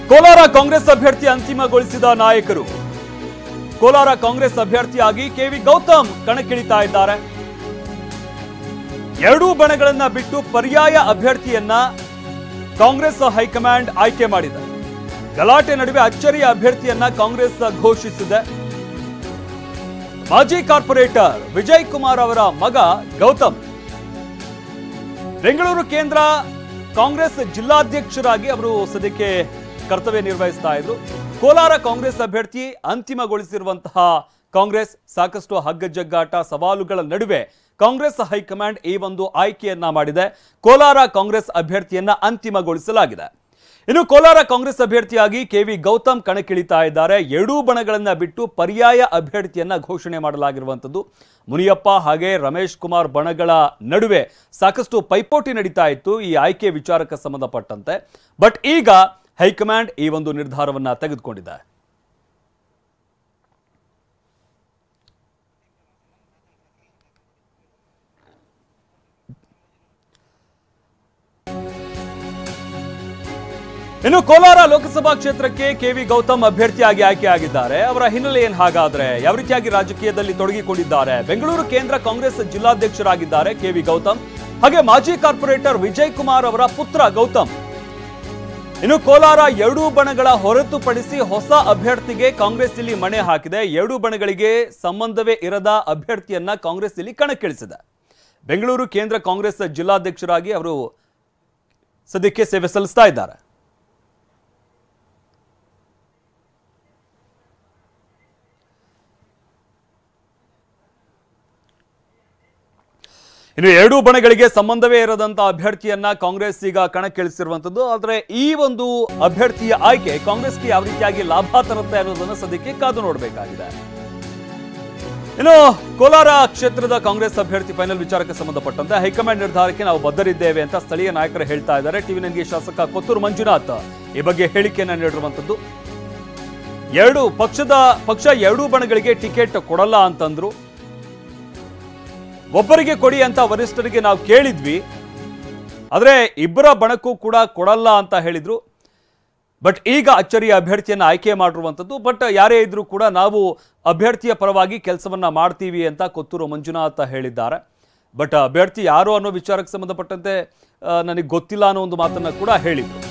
ಕೋಲಾರ ಕಾಂಗ್ರೆಸ್ ಅಭ್ಯರ್ಥಿ ಅಂತಿಮಗೊಳಿಸಿದ ನಾಯಕರು. ಕೋಲಾರ ಕಾಂಗ್ರೆಸ್ ಅಭ್ಯರ್ಥಿಯಾಗಿ ಕೆವಿ ಗೌತಮ್ ಕಣಕ್ಕಿಳಿತಾ ಇದ್ದಾರೆ. ಎರಡೂ ಬಣಗಳನ್ನ ಬಿಟ್ಟು ಪರ್ಯಾಯ ಅಭ್ಯರ್ಥಿಯನ್ನ ಕಾಂಗ್ರೆಸ್ ಹೈಕಮಾಂಡ್ ಆಯ್ಕೆ ಮಾಡಿದೆ. ಗಲಾಟೆ ನಡುವೆ ಅಚ್ಚರಿಯ ಅಭ್ಯರ್ಥಿಯನ್ನ ಕಾಂಗ್ರೆಸ್ ಘೋಷಿಸಿದೆ. ಮಾಜಿ ಕಾರ್ಪೊರೇಟರ್ ವಿಜಯ್ ಕುಮಾರ್ ಅವರ ಮಗ ಗೌತಮ್ ಬೆಂಗಳೂರು ಕೇಂದ್ರ ಕಾಂಗ್ರೆಸ್ ಜಿಲ್ಲಾಧ್ಯಕ್ಷರಾಗಿ ಅವರು ಸದ್ಯಕ್ಕೆ ಕರ್ತವ್ಯ ನಿರ್ವಹಿಸ್ತಾ ಇದ್ರು. ಕೋಲಾರ ಕಾಂಗ್ರೆಸ್ ಅಭ್ಯರ್ಥಿ ಅಂತಿಮಗೊಳಿಸಿರುವಂತಹ ಕಾಂಗ್ರೆಸ್ ಸಾಕಷ್ಟು ಹಗ್ಗಜಗ್ಗಾಟ ಸವಾಲುಗಳ ನಡುವೆ ಕಾಂಗ್ರೆಸ್ ಹೈಕಮಾಂಡ್ ಈ ಒಂದು ಆಯ್ಕೆಯನ್ನ ಮಾಡಿದೆ. ಕೋಲಾರ ಕಾಂಗ್ರೆಸ್ ಅಭ್ಯರ್ಥಿಯನ್ನ ಅಂತಿಮಗೊಳಿಸಲಾಗಿದೆ. ಇನ್ನು ಕೋಲಾರ ಕಾಂಗ್ರೆಸ್ ಅಭ್ಯರ್ಥಿಯಾಗಿ ಕೆವಿ ಗೌತಮ್ ಕಣಕ್ಕಿಳಿತಾ ಇದ್ದಾರೆ. ಎರಡೂ ಬಣಗಳನ್ನ ಬಿಟ್ಟು ಪರ್ಯಾಯ ಅಭ್ಯರ್ಥಿಯನ್ನ ಘೋಷಣೆ ಮಾಡಲಾಗಿರುವಂಥದ್ದು. ಮುನಿಯಪ್ಪ ಹಾಗೆ ರಮೇಶ್ ಕುಮಾರ್ ಬಣಗಳ ನಡುವೆ ಸಾಕಷ್ಟು ಪೈಪೋಟಿ ನಡೀತಾ ಇತ್ತು ಈ ಆಯ್ಕೆ ವಿಚಾರಕ್ಕೆ ಸಂಬಂಧಪಟ್ಟಂತೆ. ಬಟ್ ಈಗ ಹೈಕಮಾಂಡ್ ಈ ಒಂದು ನಿರ್ಧಾರವನ್ನ ತೆಗೆದುಕೊಂಡಿದೆ. ಇನ್ನು ಕೋಲಾರ ಲೋಕಸಭಾ ಕ್ಷೇತ್ರಕ್ಕೆ ಕೆವಿ ಗೌತಮ್ ಅಭ್ಯರ್ಥಿಯಾಗಿ ಆಯ್ಕೆಯಾಗಿದ್ದಾರೆ. ಅವರ ಹಿನ್ನೆಲೆ ಏನು ಹಾಗಾದ್ರೆ, ಯಾವ ರೀತಿಯಾಗಿ ರಾಜಕೀಯದಲ್ಲಿ ತೊಡಗಿಕೊಂಡಿದ್ದಾರೆ? ಬೆಂಗಳೂರು ಕೇಂದ್ರ ಕಾಂಗ್ರೆಸ್ ಜಿಲ್ಲಾಧ್ಯಕ್ಷರಾಗಿದ್ದಾರೆ ಕೆವಿ ಗೌತಮ್. ಹಾಗೆ ಮಾಜಿ ಕಾರ್ಪೊರೇಟರ್ ವಿಜಯ್ ಕುಮಾರ್ ಅವರ ಪುತ್ರ ಗೌತಮ್. ಇನ್ನು ಕೋಲಾರ ಎರಡೂ ಬಣಗಳ ಹೊರತುಪಡಿಸಿ ಹೊಸ ಅಭ್ಯರ್ಥಿಗೆ ಕಾಂಗ್ರೆಸ್ ಇಲ್ಲಿ ಮಣೆ ಹಾಕಿದೆ. ಎರಡೂ ಬಣಗಳಿಗೆ ಸಂಬಂಧವೇ ಇರದ ಅಭ್ಯರ್ಥಿಯನ್ನ ಕಾಂಗ್ರೆಸ್ ಇಲ್ಲಿ ಕಣಕ್ಕಿಳಿಸಿದೆ. ಬೆಂಗಳೂರು ಕೇಂದ್ರ ಕಾಂಗ್ರೆಸ್ ಜಿಲ್ಲಾಧ್ಯಕ್ಷರಾಗಿ ಅವರು ಸದ್ಯಕ್ಕೆ ಸೇವೆ ಸಲ್ಲಿಸ್ತಾ ಇದ್ದಾರೆ. ಇನ್ನು ಎರಡೂ ಬಣಗಳಿಗೆ ಸಂಬಂಧವೇ ಇರದಂತ ಅಭ್ಯರ್ಥಿಯನ್ನ ಕಾಂಗ್ರೆಸ್ ಈಗ ಕಣಕ್ಕಿಳಿಸಿರುವಂತದ್ದು. ಆದರೆ ಈ ಒಂದು ಅಭ್ಯರ್ಥಿಯ ಆಯ್ಕೆ ಕಾಂಗ್ರೆಸ್ಗೆ ಯಾವ ರೀತಿಯಾಗಿ ಲಾಭ ತರುತ್ತೆ ಅನ್ನೋದನ್ನು ಸದ್ಯಕ್ಕೆ ಕಾದು ನೋಡಬೇಕಾಗಿದೆ. ಇನ್ನು ಕೋಲಾರ ಕ್ಷೇತ್ರದ ಕಾಂಗ್ರೆಸ್ ಅಭ್ಯರ್ಥಿ ಫೈನಲ್ ವಿಚಾರಕ್ಕೆ ಸಂಬಂಧಪಟ್ಟಂತೆ ಹೈಕಮಾಂಡ್ ನಿರ್ಧಾರಕ್ಕೆ ನಾವು ಬದ್ಧರಿದ್ದೇವೆ ಅಂತ ಸ್ಥಳೀಯ ನಾಯಕರು ಹೇಳ್ತಾ ಇದ್ದಾರೆ. ಟಿವಿ9ಗೆ ಶಾಸಕ ಕೊತ್ತೂರು ಮಂಜುನಾಥ್ ಈ ಬಗ್ಗೆ ಹೇಳಿಕೆಯನ್ನು ನೀಡಿರುವಂತದ್ದು. ಪಕ್ಷ ಎರಡೂ ಬಣಗಳಿಗೆ ಟಿಕೆಟ್ ಕೊಡಲ್ಲ ಅಂತಂದ್ರು. ಒಬ್ಬರಿಗೆ ಕೊಡಿ ಅಂತ ವರಿಷ್ಠರಿಗೆ ನಾವು ಕೇಳಿದ್ವಿ, ಆದರೆ ಇಬ್ಬರ ಬಣಕ್ಕೂ ಕೂಡ ಕೊಡಲ್ಲ ಅಂತ ಹೇಳಿದ್ರು. ಬಟ್ ಈಗ ಅಚ್ಚರಿಯ ಅಭ್ಯರ್ಥಿಯನ್ನು ಆಯ್ಕೆ ಮಾಡಿರುವಂಥದ್ದು. ಬಟ್ ಯಾರೇ ಇದ್ರೂ ಕೂಡ ನಾವು ಅಭ್ಯರ್ಥಿಯ ಪರವಾಗಿ ಕೆಲಸವನ್ನ ಮಾಡ್ತೀವಿ ಅಂತ ಕೊತ್ತೂರು ಮಂಜುನಾಥ್ ಹೇಳಿದ್ದಾರೆ. ಬಟ್ ಅಭ್ಯರ್ಥಿ ಯಾರು ಅನ್ನೋ ವಿಚಾರಕ್ಕೆ ಸಂಬಂಧಪಟ್ಟಂತೆ ನನಗೆ ಗೊತ್ತಿಲ್ಲ ಅನ್ನೋ ಒಂದು ಮಾತನ್ನ ಕೂಡ ಹೇಳಿದ್ರು.